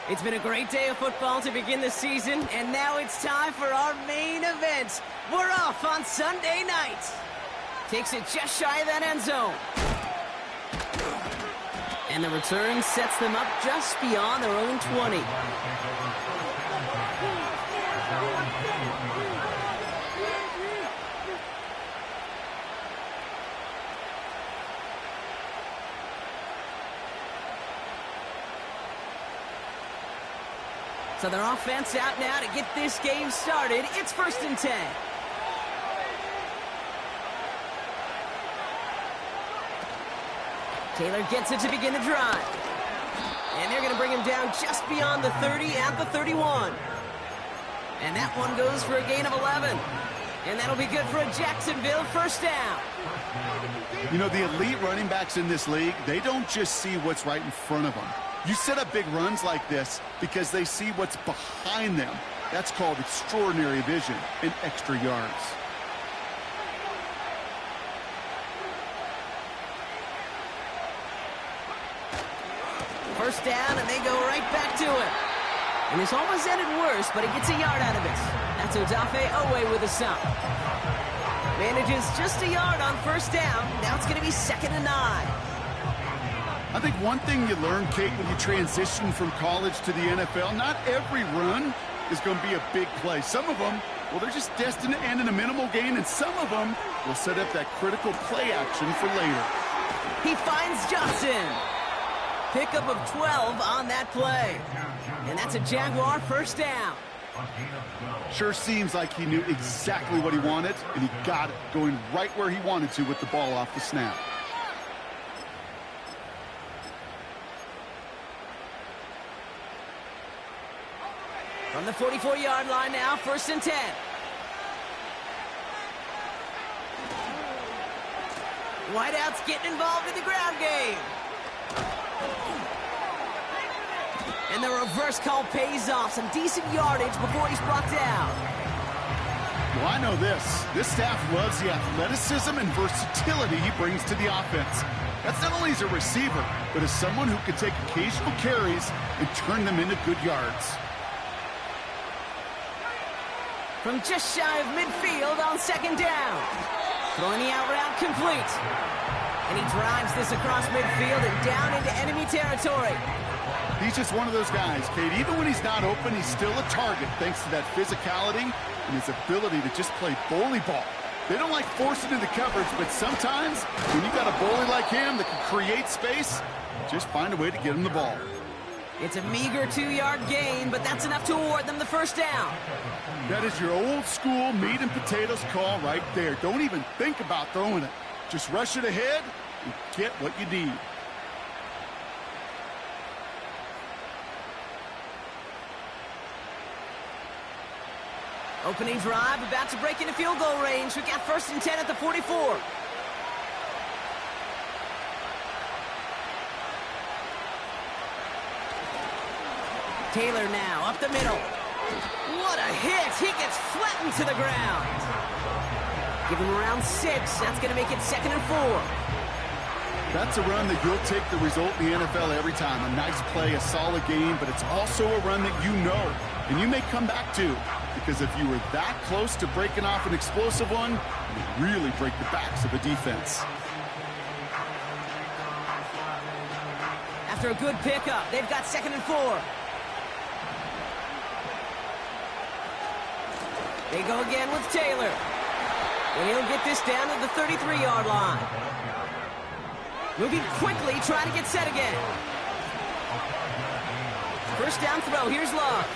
It's been a great day of football to begin the season, and now it's time for our main event. We're off on Sunday night. Takes it just shy of that end zone. And the return sets them up just beyond their own 20. So their offense out now to get this game started. It's 1st and 10. Taylor gets it to begin the drive. And they're going to bring him down just beyond the 30 at the 31. And that one goes for a gain of 11. And that'll be good for a Jacksonville first down. You know, the elite running backs in this league, they don't just see what's right in front of them. You set up big runs like this because they see what's behind them. That's called extraordinary vision and extra yards. First down, and they go right back to it. And this almost ended worse, but he gets a yard out of it. That's Odafe Oweh with a stop. Manages just a yard on first down. Now it's going to be 2nd and 9. I think one thing you learn, Kate, when you transition from college to the NFL, not every run is going to be a big play. Some of them, well, they're just destined to end in a minimal gain, and some of them will set up that critical play action for later. He finds Johnson. Pickup of 12 on that play. And that's a Jaguar first down. Sure seems like he knew exactly what he wanted, and he got it, going right where he wanted to with the ball off the snap. From the 44-yard line now, 1st and 10. Whiteout's getting involved in the ground game. And the reverse call pays off. Some decent yardage before he's brought down. Well, I know this. This staff loves the athleticism and versatility he brings to the offense. That's not only as a receiver, but as someone who can take occasional carries and turn them into good yards. From just shy of midfield on 2nd down. Throwing the out route complete. And he drives this across midfield and down into enemy territory. He's just one of those guys, Kate. Even when he's not open, he's still a target thanks to that physicality and his ability to just play bully ball. They don't like forcing into coverage, but sometimes when you got a bully like him that can create space, just find a way to get him the ball. It's a meager 2-yard gain, but that's enough to award them the first down. That is your old school meat and potatoes call right there. Don't even think about throwing it. Just rush it ahead and get what you need. Opening drive, about to break into field goal range. We got 1st and 10 at the 44. Taylor now, up the middle. What a hit! He gets flattened to the ground. Give him around 6. That's going to make it 2nd and 4. That's a run that you'll take the result in the NFL every time. A nice play, a solid game, but it's also a run that you know, and you may come back to. Because if you were that close to breaking off an explosive one, you really break the backs of a defense. After a good pickup, they've got 2nd and 4. They go again with Taylor. And he'll get this down to the 33-yard line. Moving quickly, trying to get set again. First down throw, here's Love.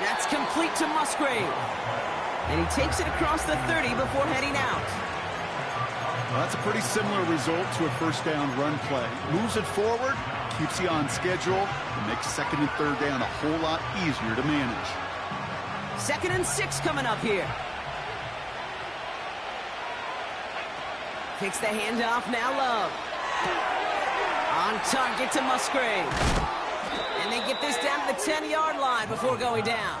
That's complete to Musgrave. And he takes it across the 30 before heading out. Well, that's a pretty similar result to a first down run play. Moves it forward, keeps you on schedule, and makes 2nd and 3rd down a whole lot easier to manage. 2nd and 6 coming up here. Takes the handoff, now Love. On target to Musgrave. And they get this down to the 10-yard line before going down.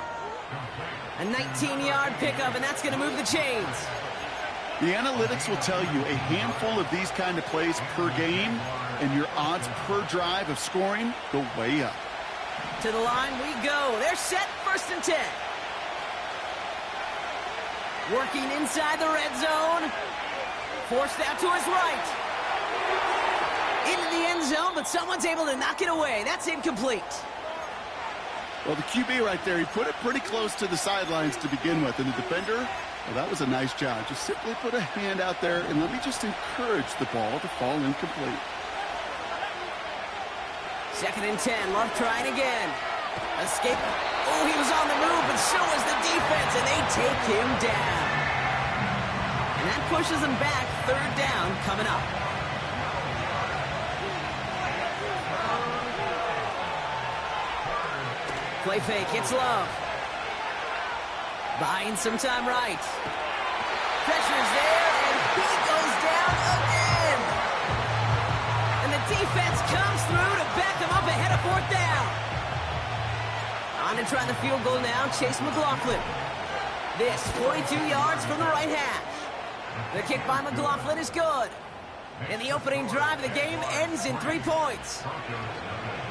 A 19-yard pickup, and that's going to move the chains. The analytics will tell you a handful of these kind of plays per game, and your odds per drive of scoring go way up. To the line we go. They're set, 1st and 10. Working inside the red zone. Forced out to his right. Into the end zone, but someone's able to knock it away. That's incomplete. Well, the QB right there, he put it pretty close to the sidelines to begin with. And the defender, well, that was a nice job. Just simply put a hand out there and let me just encourage the ball to fall incomplete. 2nd and 10. Love trying again. Escape. Oh, he was on the move, but so was the defense, and they take him down. And that pushes them back. 3rd down coming up. Play fake. It's Love. Buying some time right. Pressure's there, and he goes down again. And the defense comes through to back him up ahead of 4th down. On to try the field goal now, Chase McLaughlin. This, 42 yards from the right hash. The kick by McLaughlin is good. And the opening drive of the game ends in 3 points.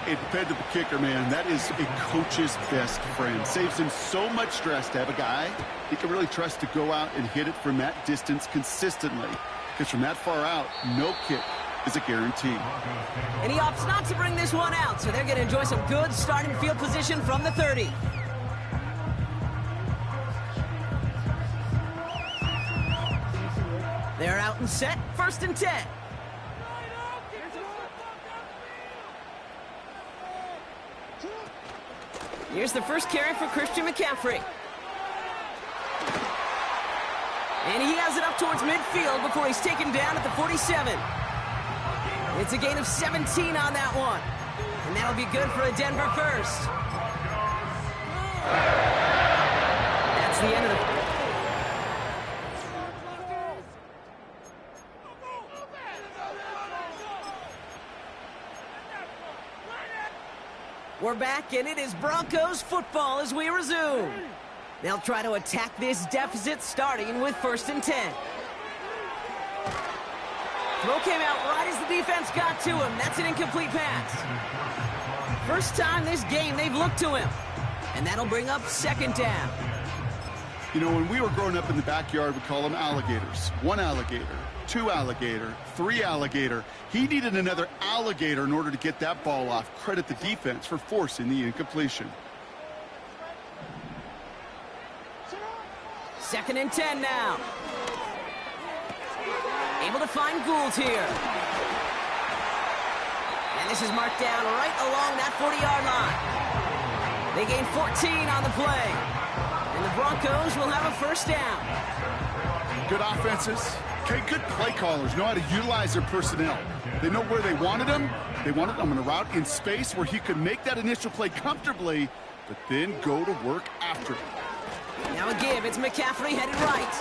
A dependable kicker, man. That is a coach's best friend. Saves him so much stress to have a guy he can really trust to go out and hit it from that distance consistently. Because from that far out, no kick is a guarantee. And he opts not to bring this one out, so they're going to enjoy some good starting field position from the 30. They're out and set, 1st and 10. Here's the first carry for Christian McCaffrey. And he has it up towards midfield before he's taken down at the 47. It's a gain of 17 on that one. And that'll be good for a Denver first. That's the end of the... We're back, and it is Broncos football as we resume. They'll try to attack this deficit, starting with 1st and 10. Throw came out right as the defense got to him. That's an incomplete pass. First time this game they've looked to him. And that'll bring up 2nd down. You know, when we were growing up in the backyard, we call them alligators. 1 alligator, 2 alligator, 3 alligator. He needed another alligator in order to get that ball off. Credit the defense for forcing the incompletion. 2nd and 10 now. Able to find Gould here. And this is marked down right along that 40-yard line. They gain 14 on the play. And the Broncos will have a 1st down. Good offenses. Okay, good play callers know how to utilize their personnel. They know where they wanted him. They wanted him on a route in space where he could make that initial play comfortably, but then go to work after it. Now a give. It's McCaffrey headed right.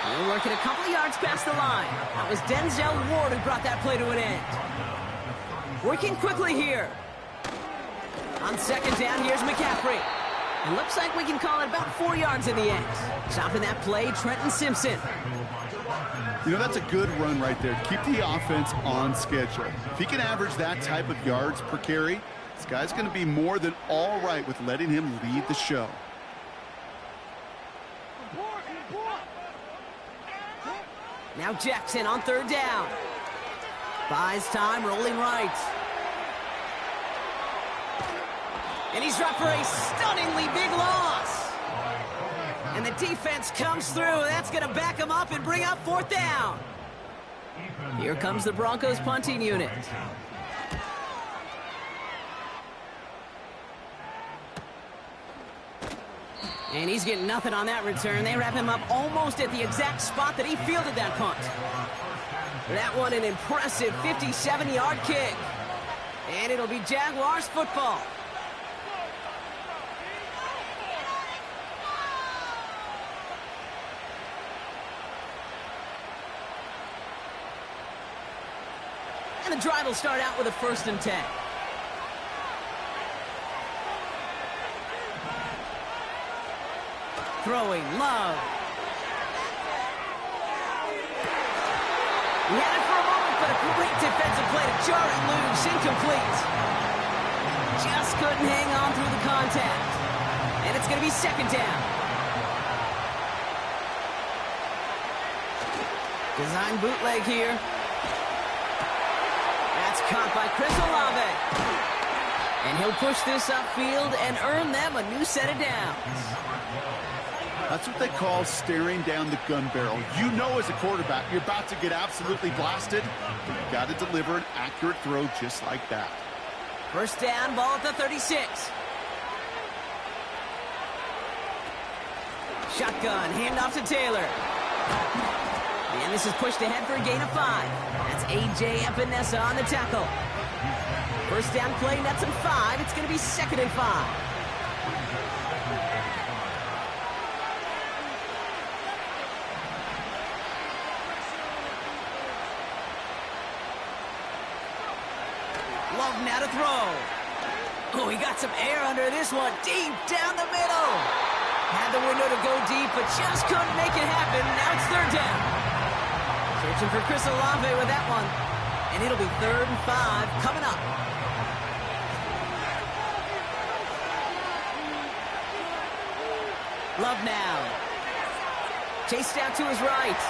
They're working a couple of yards past the line. That was Denzel Ward who brought that play to an end. Working quickly here. On 2nd down, here's McCaffrey. It looks like we can call it about 4 yards in the end. Stopping that play, Trenton Simpson. You know, that's a good run right there. Keep the offense on schedule. If he can average that type of yards per carry, this guy's going to be more than all right with letting him lead the show. Now Jackson on 3rd down. Buys time, rolling right. And he's dropped for a stunningly big loss. And the defense comes through. That's going to back him up and bring up 4th down. Here comes the Broncos punting unit. And he's getting nothing on that return. They wrap him up almost at the exact spot that he fielded that punt. That one an impressive 57-yard kick. And it'll be Jaguars football. And the drive will start out with a 1st and 10. Throwing, Love. He had it for a moment, but a great defensive play to jar it loose. Incomplete. Just couldn't hang on through the contact. And it's going to be second down. Design bootleg here. That's caught by Chris Olave. And he'll push this upfield and earn them a new set of downs. That's what they call staring down the gun barrel. You know as a quarterback, you're about to get absolutely blasted. You've got to deliver an accurate throw just like that. First down, ball at the 36. Shotgun, handoff to Taylor. And this is pushed ahead for a gain of 5. That's A.J. Epinesa on the tackle. First down play, nets him 5. It's going to be second and 5. Love now to throw. Oh, he got some air under this one. Deep down the middle. Had the window to go deep, but just couldn't make it happen. Now it's third down. Searching for Chris Olave with that one. And it'll be 3rd and 5 coming up. Love now. Chased out to his right.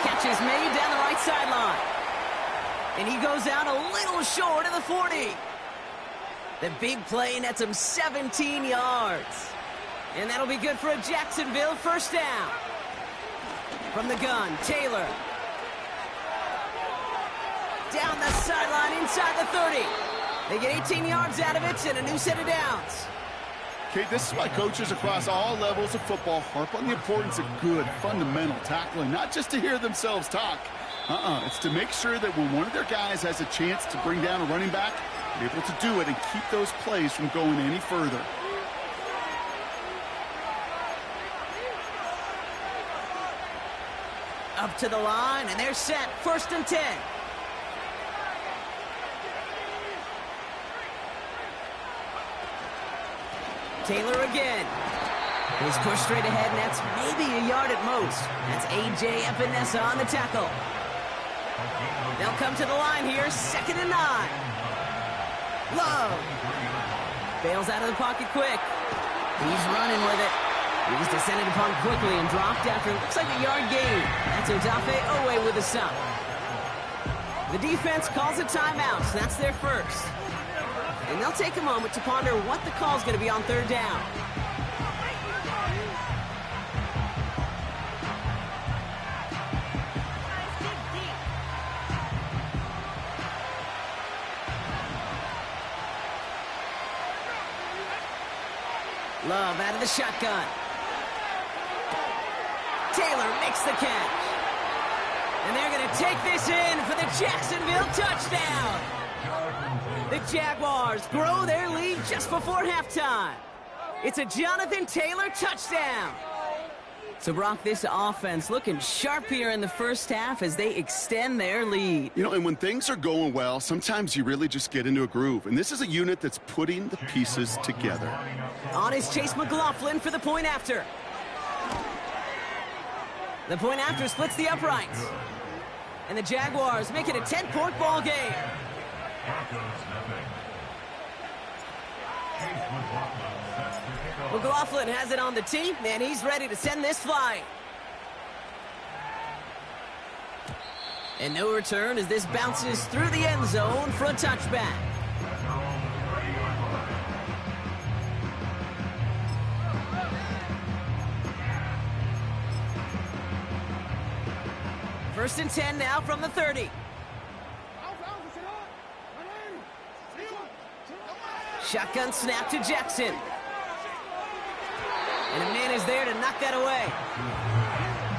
Catch is made down the right sideline. And he goes out a little short of the 40. The big play nets him 17 yards. And that'll be good for a Jacksonville first down. From the gun, Taylor. Down the sideline inside the 30. They get 18 yards out of it and a new set of downs. Okay, this is why coaches across all levels of football harp on the importance of good, fundamental tackling, not just to hear themselves talk. It's to make sure that when one of their guys has a chance to bring down a running back, they're able to do it and keep those plays from going any further. Up to the line, and they're set. 1st and 10. Taylor again. He's pushed straight ahead, and that's maybe a yard at most. That's A.J. Epinesa on the tackle. They'll come to the line here, 2nd and 9. Love. Bails out of the pocket quick. He's running with it. He was descended upon quickly and dropped after it looks like a yard gain. That's Odafe Oweh with a stop. The defense calls a timeout, so that's their first. And they'll take a moment to ponder what the call is going to be on 3rd down. Love out of the shotgun. Taylor makes the catch. And they're going to take this in for the Jacksonville touchdown. The Jaguars grow their lead just before halftime. It's a Jonathan Taylor touchdown. So, Brock, this offense looking sharp here in the first half as they extend their lead. You know, and when things are going well, sometimes you really just get into a groove. And this is a unit that's putting the pieces together. On is Chase McLaughlin for the point after. The point after splits the uprights. And the Jaguars make it a 10-point ball game. McLaughlin has it on the tee, and he's ready to send this flying. And no return as this bounces through the end zone for a touchback. First and 10 now from the 30. Shotgun snap to Jackson. And a man is there to knock that away.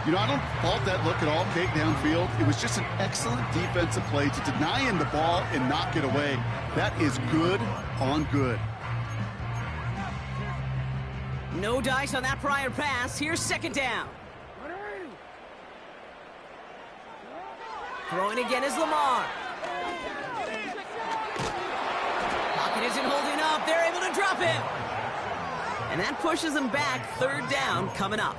You know, I don't fault that look at all, Kate, downfield. It was just an excellent defensive play to deny him the ball and knock it away. That is good on good. No dice on that prior pass. Here's 2nd down. Throwing again is Lamar. Pocket isn't holding up. They're able to drop him. And that pushes them back. 3rd down coming up.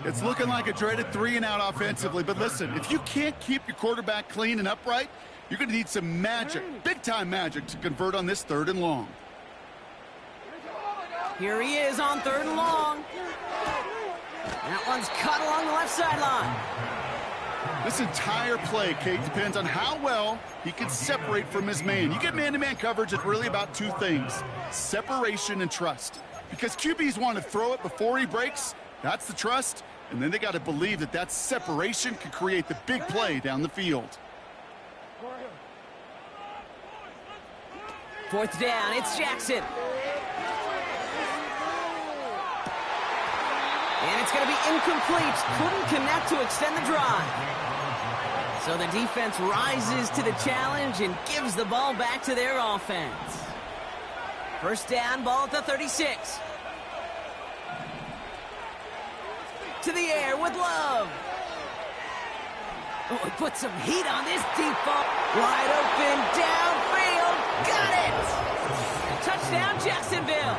It's looking like a dreaded 3-and-out offensively, but listen, if you can't keep your quarterback clean and upright, you're going to need some magic, big-time magic, to convert on this 3rd and long. Here he is on 3rd and long. That one's cut along the left sideline. This entire play, Kate, depends on how well he can separate from his man. You get man-to-man coverage, it's really about 2 things, separation and trust. Because QBs want to throw it before he breaks, that's the trust, and then they got to believe that that separation can create the big play down the field. 4th down, it's Jackson. And it's going to be incomplete. Couldn't connect to extend the drive. So the defense rises to the challenge and gives the ball back to their offense. 1st down, ball at the 36. To the air with Love. Oh, he put some heat on this deep ball. Wide open, downfield. Got it! Touchdown, Jacksonville.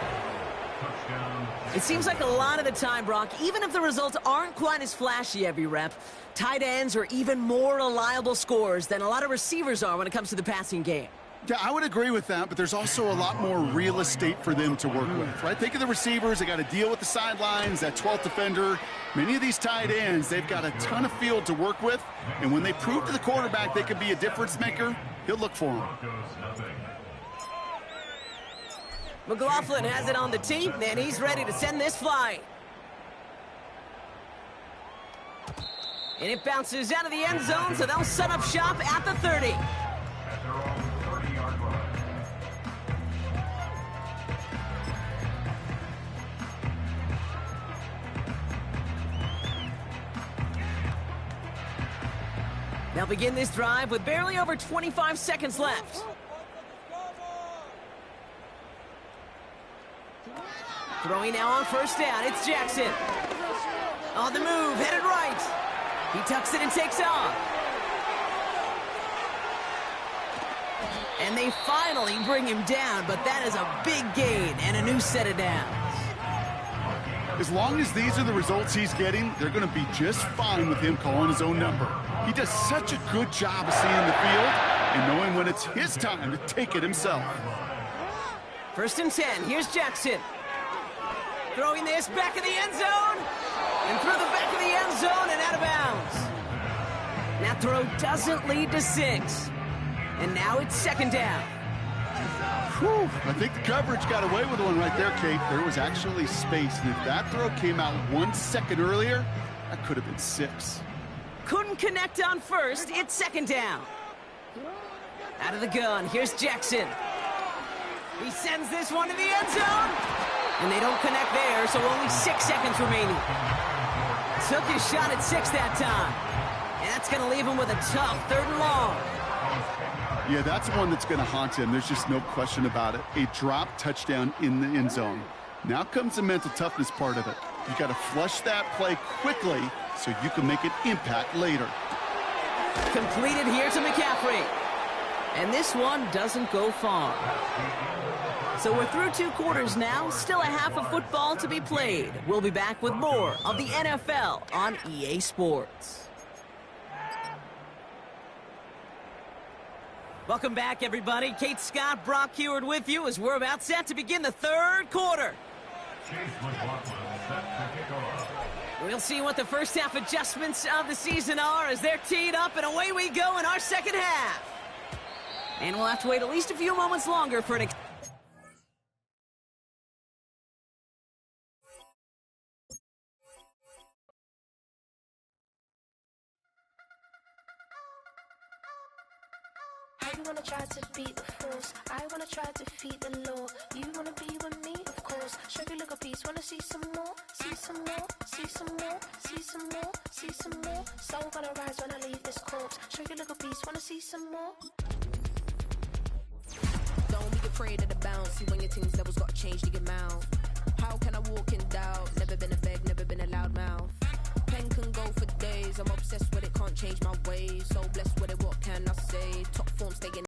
It seems like a lot of the time, Brock, even if the results aren't quite as flashy every rep, tight ends are even more reliable scorers than a lot of receivers are when it comes to the passing game. Yeah, I would agree with that, but there's also a lot more real estate for them to work with, right? Think of the receivers. They got to deal with the sidelines, that 12th defender. Many of these tight ends, they've got a ton of field to work with, and when they prove to the quarterback they could be a difference maker, he'll look for them. McLaughlin has it on the tee, and he's ready to send this flying. And it bounces out of the end zone, so they'll set up shop at the 30. They'll begin this drive with barely over 25 seconds left. Throwing now on 1st down, it's Jackson. On the move, headed right. He tucks it and takes off. And they finally bring him down, but that is a big gain and a new set of downs. As long as these are the results he's getting, they're going to be just fine with him calling his own number. He does such a good job of seeing the field and knowing when it's his time to take it himself. 1st and 10, here's Jackson. Throwing this back of the end zone. And through the back of the end zone and out of bounds. That throw doesn't lead to 6. And now it's 2nd down. Whew, I think the coverage got away with one right there, Kate. There was actually space, and if that throw came out 1 second earlier, that could have been 6. Couldn't connect on 1st, it's 2nd down. Out of the gun, here's Jackson. He sends this one to the end zone. And they don't connect there, so only 6 seconds remaining. Took his shot at 6 that time. And that's going to leave him with a tough 3rd and long. Yeah, that's one that's going to haunt him. There's just no question about it. A drop touchdown in the end zone. Now comes the mental toughness part of it. You got to flush that play quickly so you can make an impact later. Completed here to McCaffrey. And this one doesn't go far. So we're through 2 quarters now, still a half of football to be played. We'll be back with more of the NFL on EA Sports. Welcome back, everybody. Kate Scott, Brock Huard with you as we're about set to begin the 3rd quarter. We'll see what the first half adjustments of the season are as they're teed up, and away we go in our 2nd half. And we'll have to wait at least a few moments longer for an... You wanna try to beat the force, I wanna try to defeat the law. You wanna be with me, of course. Show you look a piece, wanna see some more, see some more, see some more, see some more, see some more. Soul gonna rise when I leave this corpse. Show you look a piece, wanna see some more. Don't be afraid of the bounce. See when your team's levels got changed to your mouth. How can I walk in doubt? Never been a beg, never been a loud mouth. Pen can go for days. I'm obsessed with it, can't change my ways. So blessed with it, what can I say? Top form staying